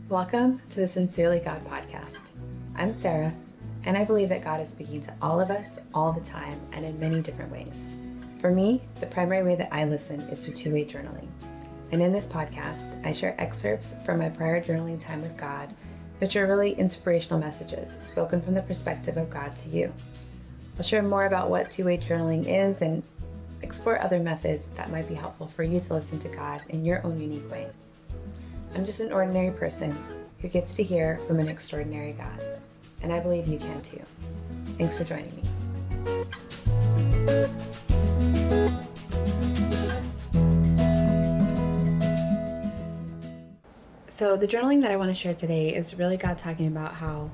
Welcome to the Sincerely God podcast. I'm Sarah, and I believe that God is speaking to all of us all the time and in many different ways. For me, the primary way that I listen is through two-way journaling. And in this podcast, I share excerpts from my prior journaling time with God, which are really inspirational messages spoken from the perspective of God to you. I'll share more about what two-way journaling is and explore other methods that might be helpful for you to listen to God in your own unique way. I'm just an ordinary person who gets to hear from an extraordinary God, and I believe you can too. Thanks for joining me. So the journaling that I want to share today is really God talking about how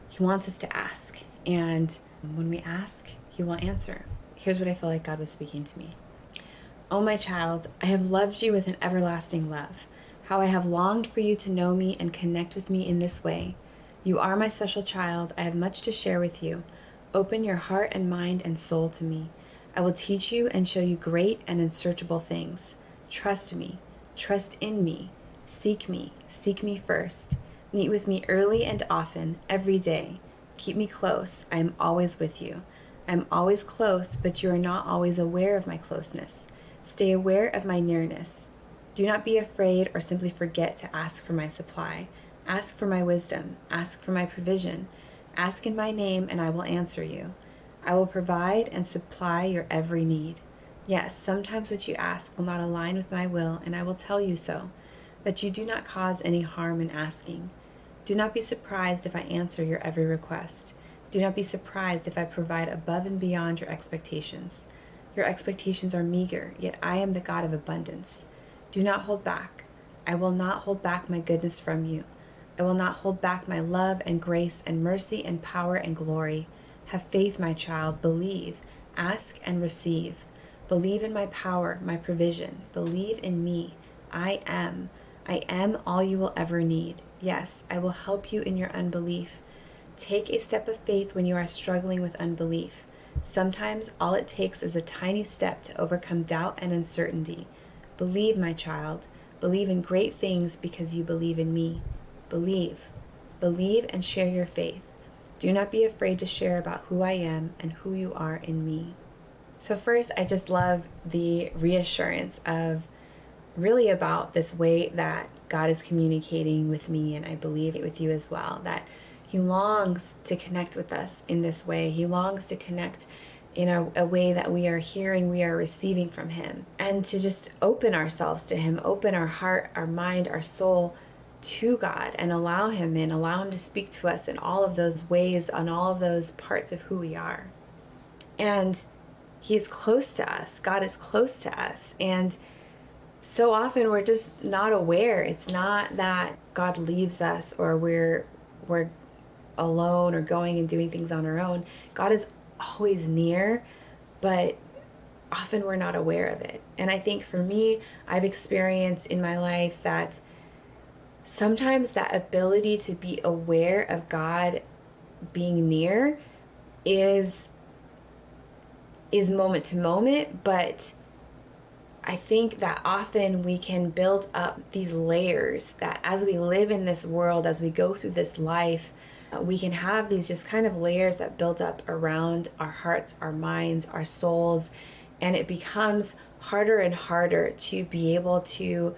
He wants us to ask, and when we ask, He will answer. Here's what I feel like God was speaking to me. Oh, my child, I have loved you with an everlasting love. How I have longed for you to know me and connect with me in this way. You are my special child. I have much to share with you. Open your heart and mind and soul to me. I will teach you and show you great and unsearchable things. Trust me. Trust in me. Seek me. Seek me first. Meet with me early and often, every day. Keep me close. I am always with you. I am always close, but you are not always aware of my closeness. Stay aware of my nearness. Do not be afraid or simply forget to ask for my supply. Ask for my wisdom. Ask for my provision. Ask in my name, and I will answer you. I will provide and supply your every need. Yes, sometimes what you ask will not align with my will, and I will tell you so. But you do not cause any harm in asking. Do not be surprised if I answer your every request. Do not be surprised if I provide above and beyond your expectations. Your expectations are meager, yet I am the God of abundance. Do not hold back. I will not hold back my goodness from you. I will not hold back my love and grace and mercy and power and glory. Have faith, my child. Believe. Ask and receive. Believe in my power, my provision. Believe in me. I am. I am all you will ever need. Yes, I will help you in your unbelief. Take a step of faith when you are struggling with unbelief. Sometimes all it takes is a tiny step to overcome doubt and uncertainty. Believe, my child. Believe in great things because you believe in me. Believe. Believe and share your faith. Do not be afraid to share about who I am and who you are in me. So first, I just love the reassurance of really about this way that God is communicating with me, and I believe it with you as well, that He longs to connect with us in this way. He longs to connect in a way that we are hearing, we are receiving from Him, and to just open ourselves to Him, open our heart, our mind, our soul to God, and allow Him in, allow Him to speak to us in all of those ways, on all of those parts of who we are. And He is close to us. God is close to us. And so often we're just not aware. It's not that God leaves us or we're alone or going and doing things on our own. God is always near, but often we're not aware of it. And I think for me, I've experienced in my life that sometimes that ability to be aware of God being near is moment to moment, but I think that often we can build up these layers that as we live in this world, as we go through this life, we can have these just kind of layers that build up around our hearts, our minds, our souls, and it becomes harder and harder to be able to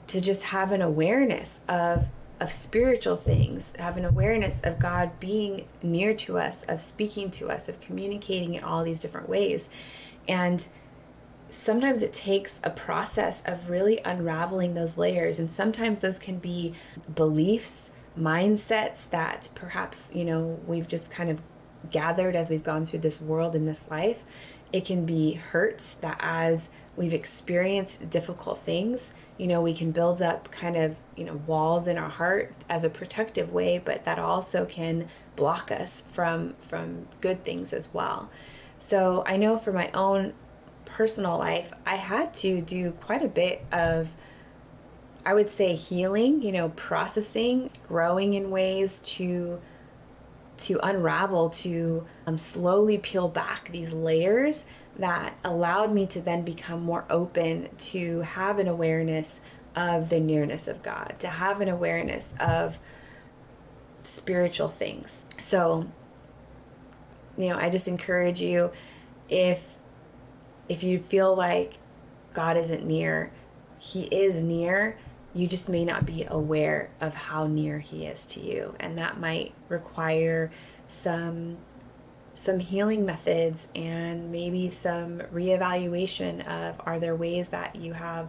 just have an awareness of spiritual things, have an awareness of God being near to us, of speaking to us, of communicating in all these different ways. And sometimes it takes a process of really unraveling those layers, and sometimes those can be beliefs, mindsets that perhaps, we've just kind of gathered as we've gone through this world in this life. It can be hurts that as we've experienced difficult things, we can build up kind of, walls in our heart as a protective way, but that also can block us from good things as well. So I know for my own personal life, I had to do quite a bit of, I would say, healing, processing, growing in ways to unravel, to slowly peel back these layers that allowed me to then become more open to have an awareness of the nearness of God, to have an awareness of spiritual things. So, I just encourage you, if you feel like God isn't near, he is near. You just may not be aware of how near he is to you. And that might require some healing methods and maybe some reevaluation of, are there ways that you have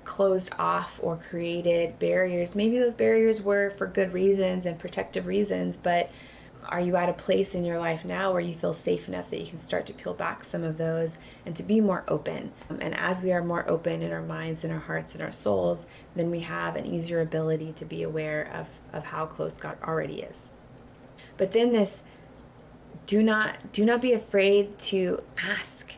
closed off or created barriers? Maybe those barriers were for good reasons and protective reasons, but are you at a place in your life now where you feel safe enough that you can start to peel back some of those and to be more open? And as we are more open in our minds and our hearts and our souls, then we have an easier ability to be aware of how close God already is. But then this, do not be afraid to ask.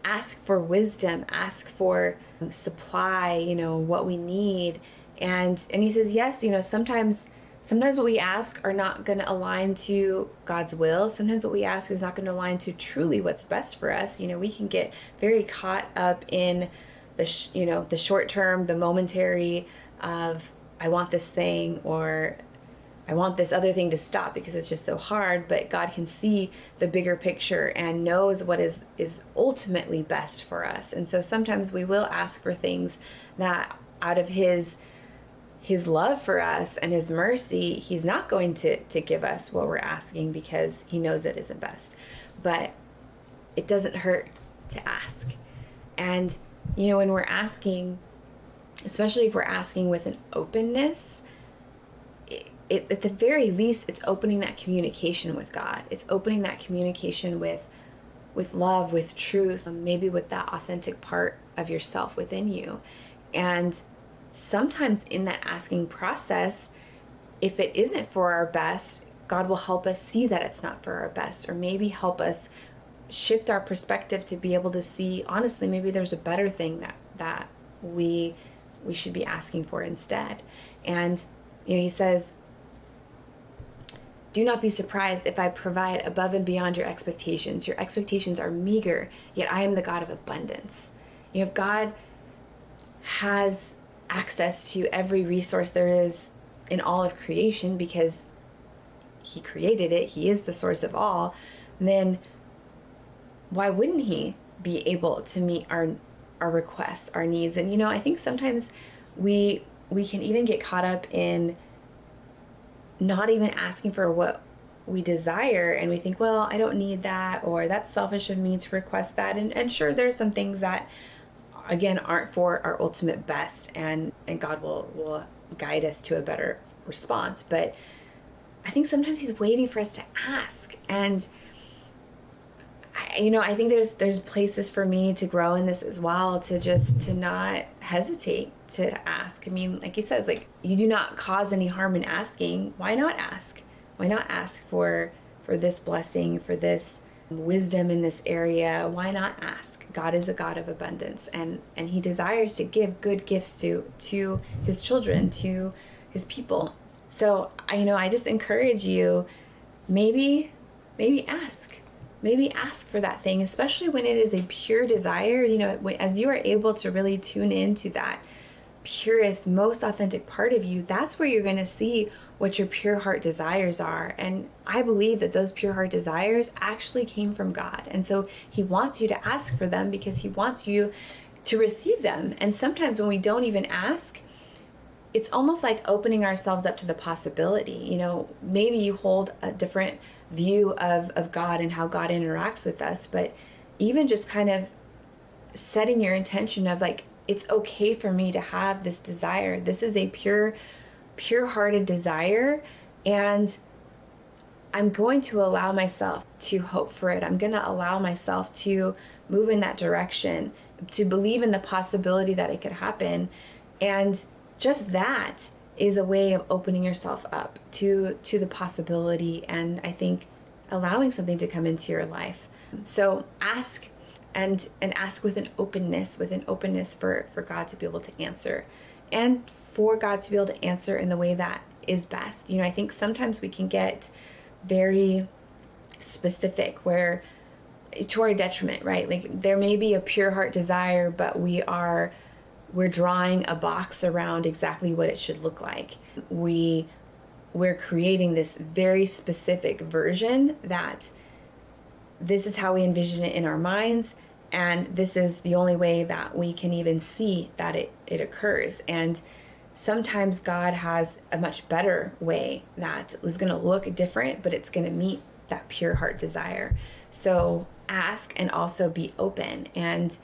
Ask for wisdom, ask for supply, what we need. And he says, yes, sometimes what we ask are not going to align to God's will. Sometimes what we ask is not going to align to truly what's best for us. We can get very caught up in the short term, the momentary of, I want this thing, or I want this other thing to stop because it's just so hard. But God can see the bigger picture and knows what is ultimately best for us. And so sometimes we will ask for things that, out of his love for us and his mercy, he's not going to give us what we're asking because he knows it isn't best. But it doesn't hurt to ask. And, when we're asking, especially if we're asking with an openness, at the very least, it's opening that communication with God. It's opening that communication with love, with truth, maybe with that authentic part of yourself within you. And sometimes in that asking process, if it isn't for our best, God will help us see that it's not for our best, or maybe help us shift our perspective to be able to see, honestly, maybe there's a better thing that we should be asking for instead. And he says, do not be surprised if I provide above and beyond your expectations. Your expectations are meager, yet I am the God of abundance. If God has access to every resource there is in all of creation because he created it, he is the source of all, then why wouldn't he be able to meet our requests, our needs? And I think sometimes we can even get caught up in not even asking for what we desire, and we think, well, I don't need that, or that's selfish of me to request that. And sure, there's some things that, again, aren't for our ultimate best, and God will guide us to a better response. But I think sometimes he's waiting for us to ask. And I think there's places for me to grow in this as well, to not hesitate to ask. I mean, like he says, like, you do not cause any harm in asking. Why not ask? Why not ask for this blessing, for this wisdom in this area? Why not ask? God is a God of abundance, and he desires to give good gifts to his children, to his people. So I just encourage you, maybe ask. Maybe ask for that thing, especially when it is a pure desire. As you are able to really tune into that purest, most authentic part of you, that's where you're going to see what your pure heart desires are. And I believe that those pure heart desires actually came from God. And so he wants you to ask for them because he wants you to receive them. And sometimes when we don't even ask, it's almost like opening ourselves up to the possibility. Maybe you hold a different view of God and how God interacts with us, but even just kind of setting your intention of, like, it's okay for me to have this desire. This is a pure-hearted desire, and I'm going to allow myself to hope for it. I'm going to allow myself to move in that direction, to believe in the possibility that it could happen. And just that is a way of opening yourself up to the possibility, and I think allowing something to come into your life. So ask, and ask with an openness for God to be able to answer, and for God to be able to answer in the way that is best. I think sometimes we can get very specific, where to our detriment, right? Like, there may be a pure heart desire, but we are we're drawing a box around exactly what it should look like. We're creating this very specific version that this is how we envision it in our minds, and this is the only way that we can even see that it occurs. And sometimes God has a much better way that is going to look different, but it's going to meet that pure heart desire. So ask, and also be open, and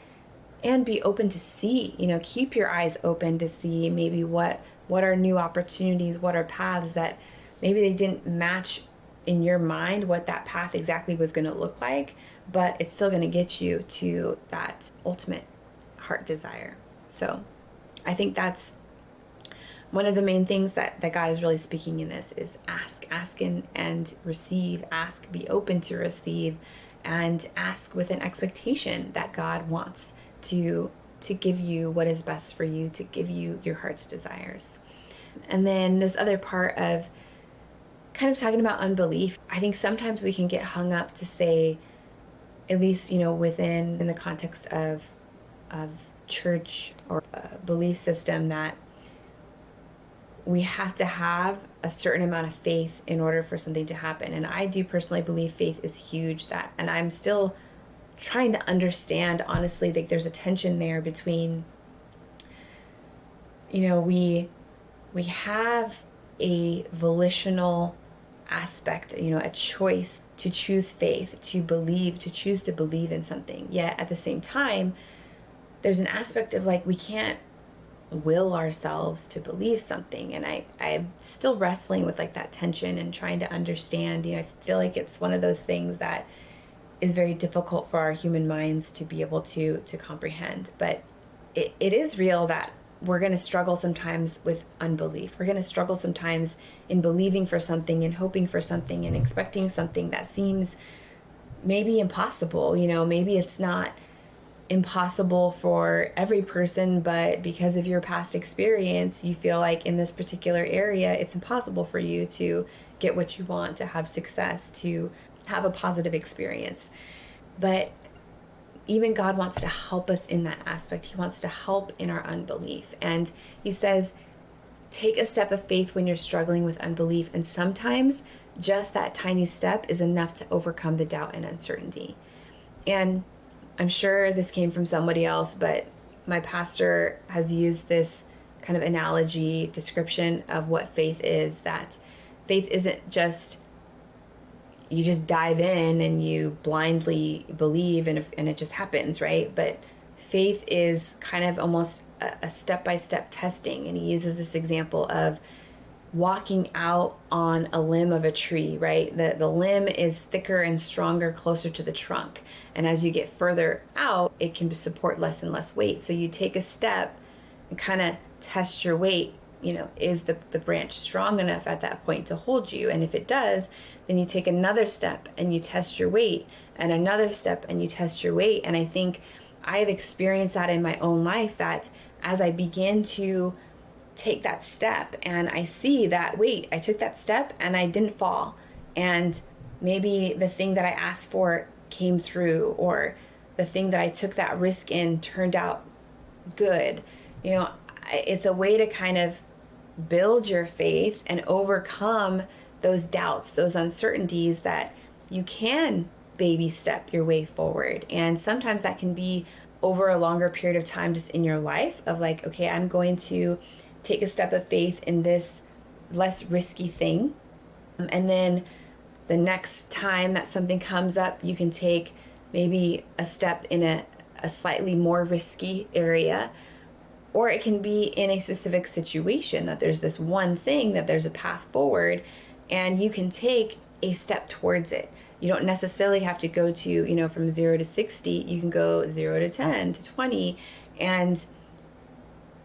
be open to see, keep your eyes open to see maybe what are new opportunities, what are paths that maybe they didn't match in your mind what that path exactly was going to look like, but it's still going to get you to that ultimate heart desire. So I think that's one of the main things that God is really speaking in this is ask and receive, ask, be open to receive, and ask with an expectation that God wants to give you what is best for you, to give you your heart's desires. And then this other part of kind of talking about unbelief, I think sometimes we can get hung up to say, at least, within in the context of church or a belief system, that we have to have a certain amount of faith in order for something to happen. And I do personally believe faith is huge, and I'm still trying to understand, honestly, that there's a tension there between, we have a volitional aspect, a choice to choose faith, to believe, to choose to believe in something. Yet at the same time, there's an aspect of we can't will ourselves to believe something. And I'm still wrestling with that tension and trying to understand. I feel like it's one of those things that is very difficult for our human minds to be able to comprehend. But it is real that we're going to struggle sometimes with unbelief. We're going to struggle sometimes in believing for something and hoping for something and expecting something that seems maybe impossible. Maybe it's not impossible for every person, but because of your past experience, you feel like in this particular area, it's impossible for you to get what you want, to have success, to have a positive experience. But even God wants to help us in that aspect. He wants to help in our unbelief. And he says, take a step of faith when you're struggling with unbelief. And sometimes just that tiny step is enough to overcome the doubt and uncertainty. And I'm sure this came from somebody else, but my pastor has used this kind of analogy description of what faith is, that faith isn't just you just dive in and you blindly believe and it just happens, right? But faith is kind of almost a step-by-step testing. And he uses this example of walking out on a limb of a tree, right? The limb is thicker and stronger closer to the trunk. And as you get further out, it can support less and less weight. So you take a step and kind of test your weight. Is the branch strong enough at that point to hold you? And if it does, then you take another step and you test your weight, and another step and you test your weight. And I think I have experienced that in my own life, that as I begin to take that step and I see that, wait, I took that step and I didn't fall. And maybe the thing that I asked for came through, or the thing that I took that risk in turned out good. It's a way to kind of build your faith and overcome those doubts, those uncertainties, that you can baby step your way forward. And sometimes that can be over a longer period of time just in your life of okay, I'm going to take a step of faith in this less risky thing. And then the next time that something comes up, you can take maybe a step in a slightly more risky area. Or it can be in a specific situation that there's this one thing, that there's a path forward, and you can take a step towards it. You don't necessarily have to go to, from 0 to 60. You can go 0 to 10 to 20. And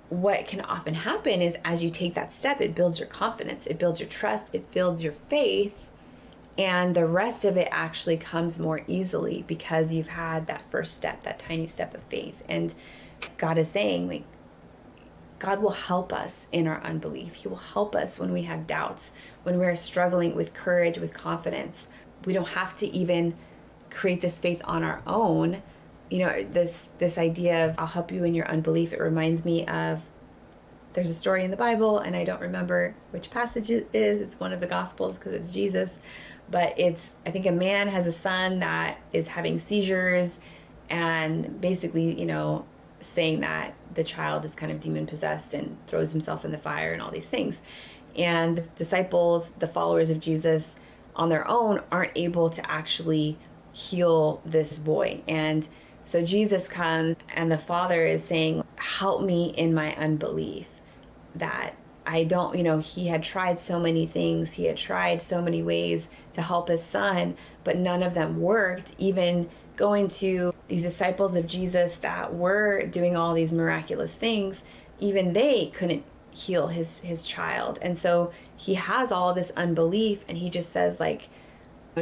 what can often happen is as you take that step, it builds your confidence, it builds your trust, it builds your faith, and the rest of it actually comes more easily because you've had that first step, that tiny step of faith. And God is saying, God will help us in our unbelief. He will help us when we have doubts, when we're struggling with courage, with confidence. We don't have to even create this faith on our own. this idea of I'll help you in your unbelief, it reminds me of, there's a story in the Bible, and I don't remember which passage it is. It's one of the Gospels because it's Jesus. But I think a man has a son that is having seizures, and basically, saying that the child is kind of demon possessed and throws himself in the fire and all these things. And the disciples, the followers of Jesus, on their own aren't able to actually heal this boy. And so Jesus comes, and the father is saying, help me in my unbelief. That I don't, he had tried so many things. He had tried so many ways to help his son, but none of them worked. Even going to these disciples of Jesus that were doing all these miraculous things, even they couldn't heal his child. And so he has all of this unbelief, and he just says,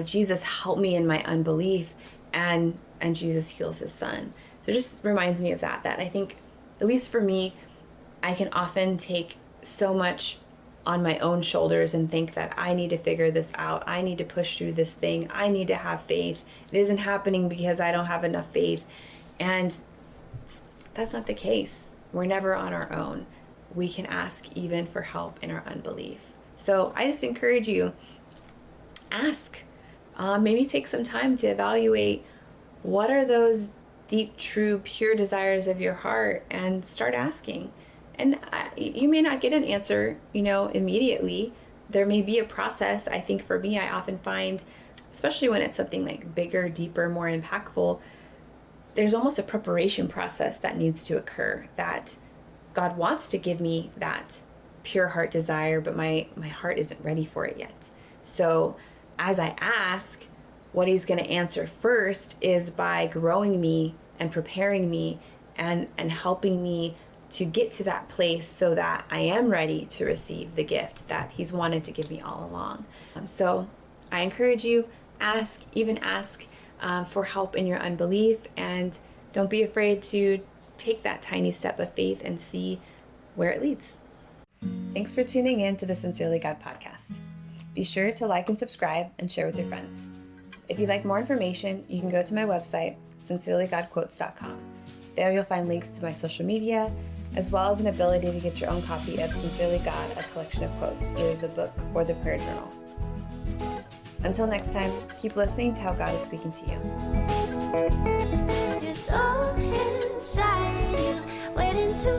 Jesus, help me in my unbelief. And Jesus heals his son. So it just reminds me of that I think, at least for me, I can often take so much on my own shoulders and think that I need to figure this out. I need to push through this thing. I need to have faith. It isn't happening because I don't have enough faith. And that's not the case. We're never on our own. We can ask even for help in our unbelief. So I just encourage you, ask. Maybe take some time to evaluate what are those deep, true, pure desires of your heart, and start asking. And you may not get an answer, immediately. There may be a process. I think for me, I often find, especially when it's something like bigger, deeper, more impactful, there's almost a preparation process that needs to occur, that God wants to give me that pure heart desire, but my heart isn't ready for it yet. So as I ask, what he's going to answer first is by growing me and preparing me and helping me to get to that place so that I am ready to receive the gift that he's wanted to give me all along. So I encourage you, ask for help in your unbelief, and don't be afraid to take that tiny step of faith and see where it leads. Thanks for tuning in to the Sincerely God podcast. Be sure to like and subscribe and share with your friends. If you'd like more information, you can go to my website, sincerelygodquotes.com. There you'll find links to my social media, as well as an ability to get your own copy of Sincerely God, a collection of quotes, either the book or the prayer journal. Until next time, keep listening to how God is speaking to you. It's all inside you, waiting to